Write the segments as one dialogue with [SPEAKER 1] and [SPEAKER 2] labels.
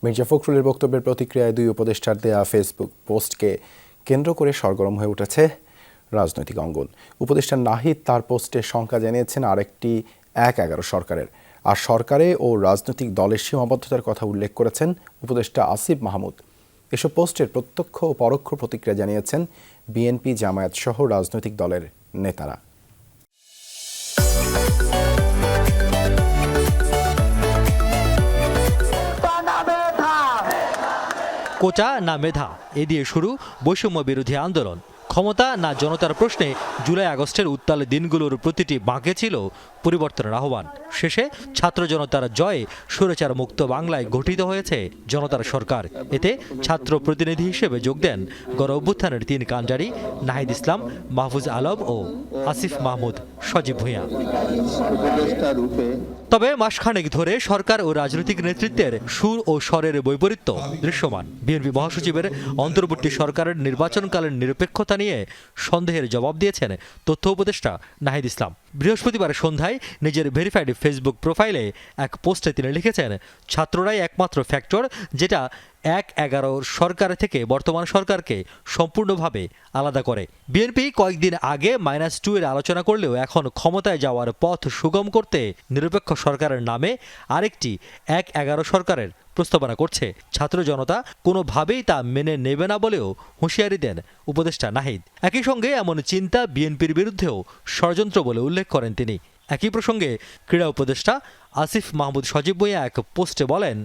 [SPEAKER 1] মির্জা ফখরুলের বক্তব্যের প্রতিক্রিয়ায় দুই উপদেষ্টার দেয়া ফেসবুক পোস্টকে কেন্দ্র করে সরগরম হয়ে উঠেছে রাজনৈতিক অঙ্গন। উপদেষ্টা নাহিদ তার পোস্টে শঙ্কা জানিয়েছেন আরেকটি ১-১১ সরকারের, আর সরকারে ও রাজনৈতিক দলের সীমাবদ্ধতার কথা উল্লেখ করেছেন উপদেষ্টা আসিফ মাহমুদ। এসব পোস্টের প্রত্যক্ষ ও পরোক্ষ প্রতিক্রিয়া জানিয়েছেন বিএনপি, জামায়াত সহ রাজনৈতিক দলের নেতারা।
[SPEAKER 2] কোটা না মেধা, এ দিয়ে শুরু বৈষম্য বিরোধী আন্দোলন। ক্ষমতা না জনতার প্রশ্নে জুলাই আগস্টের উত্তাল দিনগুলোর প্রতিটি বাঁকে ছিল পরিবর্তনের আহ্বান। শেষে ছাত্র জনতার জয়ে স্বৈরাচার মুক্ত বাংলায় গঠিত হয়েছে জনতার সরকার। এতে ছাত্র প্রতিনিধি হিসেবে যোগ দেন গণ অভ্যুত্থানের ৩ কাণ্ডারি নাহিদ ইসলাম, মাহফুজ আলম ও আসিফ মাহমুদ সজীব ভূঁইয়া। তবে মাসখানেক ধরে সরকার ও রাজনৈতিক নেতৃত্বের সুর ও স্বরের বৈপরীত্য দৃশ্যমান। বিএনপি মহাসচিবের অন্তর্বর্তী সরকারের নির্বাচনকালীন নিরপেক্ষতা নিয়ে সন্দেহের জবাব দিয়েছেন তথ্য উপদেষ্টা নাহিদ ইসলাম। বৃহস্পতিবার সন্ধ্যায় নিজের ভেরিফাইড ফেসবুক প্রোফাইলে এক পোস্টে তিনি লিখেছেন, ছাত্ররাই একমাত্র ফ্যাক্টর যেটা ১-১১ সরকার থেকে বর্তমান সরকারকে সম্পূর্ণভাবে আলাদা করে। বিএনপি কয়েকদিন আগে -2 এর আলোচনা করলেও এখন ক্ষমতায় যাওয়ার পথ সুগম করতে নিরপেক্ষ সরকারের নামে আরেকটি ১-১১ সরকারের প্রস্তাবনা করছে। ছাত্র জনতা কোনোভাবেই তা মেনে নেবে না বলেও হুঁশিয়ারি দেন উপদেষ্টা নাহিদ। একই সঙ্গে এমন চিন্তা বিএনপির বিরুদ্ধেও ষড়যন্ত্র বলে উল্লেখ করেন তিনি। একই প্রসঙ্গে ক্রীড়া উপদেষ্টা আসিফ মাহমুদ সজীব ভূঁইয়া এক পোস্টে বলেন,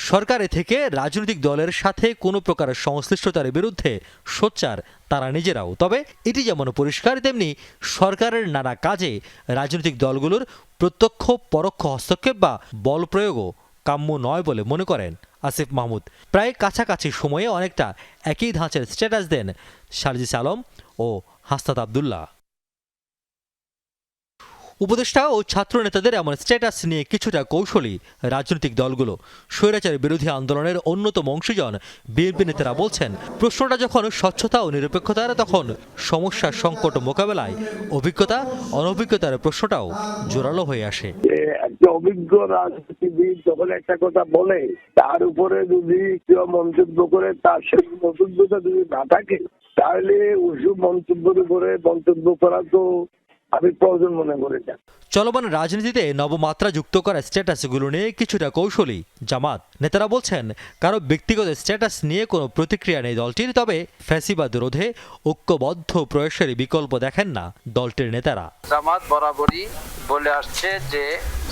[SPEAKER 2] সরকারে থেকে রাজনৈতিক দলের সাথে কোনো প্রকার সংশ্লিষ্টতার বিরুদ্ধে সোচ্চার তারা নিজেরাও। তবে এটি যেমন পরিষ্কার, তেমনি সরকারের নানা কাজে রাজনৈতিক দলগুলোর প্রত্যক্ষ পরোক্ষ হস্তক্ষেপ বা বল প্রয়োগও কাম্য নয় বলে মনে করেন আসিফ মাহমুদ। প্রায় কাছাকাছি সময়ে অনেকটা একই ধাঁচের স্ট্যাটাস দেন সার্জিস আলম ও হাসনাত আবদুল্লাহ। উপদেষ্টা ও ছাত্র নেতাদের এমন স্ট্যাটাস নিয়ে কিছুটা কৌশলী রাজনৈতিক দলগুলো। স্বৈরাচার বিরোধী আন্দোলনের অন্যতম অংশীজন বিএনপি নেতারা বলছেন, প্রশ্নটা যখন স্বচ্ছতা ও নিরপেক্ষতার, তখন সমস্যা সংকট মোকাবেলায় অভিজ্ঞতা অনভিজ্ঞতার প্রশ্নটাও জোরালো হয়ে আসে।
[SPEAKER 3] একটা অভিজ্ঞ রাজনীতিবিদ যখন একটা কথা বলে, তার উপরে যদি কেউ মন্তব্য করে, তার সেই অভিজ্ঞতা যদি না থাকে, তাহলে ওসব মন্তব্যের উপরে মন্তব্য করা তো আমি প্রয়োজন মনে করি না।
[SPEAKER 2] চলমান রাজনীতিতে নবমাত্রা যুক্ত করা স্ট্যাটাসগুলো নিয়ে কিছুটা কৌশলী জামাত নেতারা বলছেন, কারো ব্যক্তিগত স্ট্যাটাস নিয়ে কোনো প্রতিক্রিয়া নেই দলটির। তবে ফ্যাসিবাদ রোধে ঐক্যবদ্ধ প্রয়াসের বিকল্প দেখেন না দলটির নেতারা।
[SPEAKER 4] জামাত বরাবরই বলে আসছে যে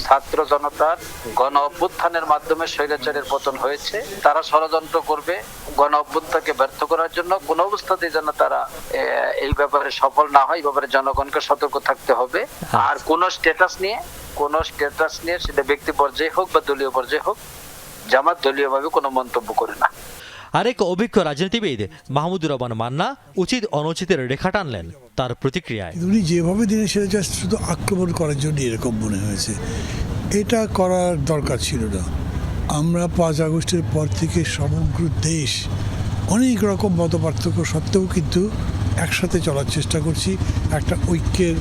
[SPEAKER 4] ছাত্র জনতার গণ অভ্যুত্থানের মাধ্যমে স্বৈরাচারের পতন হয়েছে। তারা ষড়যন্ত্র করবে গণ অভ্যুত্থানকে ব্যর্থ করার জন্য। কোন অবস্থাতেই যেন তারা এই ব্যাপারে সফল না হয়, এই ব্যাপারে জনগণকে সতর্ক থাকতে হবে। আর কোন স্ট্যাটাস নিয়ে সেটা ব্যক্তি পর্যায়ে হোক বা দলীয় পর্যায়ে হোক, জামাত দলীয়ভাবে কোনো মন্তব্য করে না।
[SPEAKER 2] আরেক অভিজ্ঞ রাজনীতিবিদ মাহমুদুর রহমান মান্না উচিত অনুচিতের রেখা টানলেন তার প্রতিক্রিয়ায়।
[SPEAKER 5] উনি যেভাবে দিনে সেটা জাস্ট শুধু আক্রমণ করার জন্য এরকম মনে হয়েছে, এটা করার দরকার ছিল না। আমরা 5 আগস্টের পর থেকে সমগ্র দেশ অনেক রকম মতপার্থক্য সত্ত্বেও কিন্তু একসাথে চলার চেষ্টা করছি। একটা ঐক্যের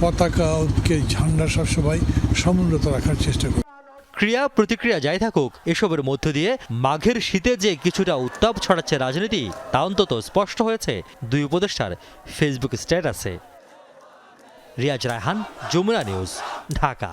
[SPEAKER 5] পতাকা, ঐক্যের ঝান্ডা সবসময় সমুন্নত রাখার চেষ্টা করছি।
[SPEAKER 2] ক্রিয়া প্রতিক্রিয়া যাই থাকুক, এসবের মধ্য দিয়ে মাঘের শীতে যে কিছুটা উত্তাপ ছড়াচ্ছে রাজনীতি, তা অন্তত স্পষ্ট হয়েছে দুই উপদেষ্টার ফেসবুক স্ট্যাটাসে। রিয়াজ রায়হান, যমুনা নিউজ, ঢাকা।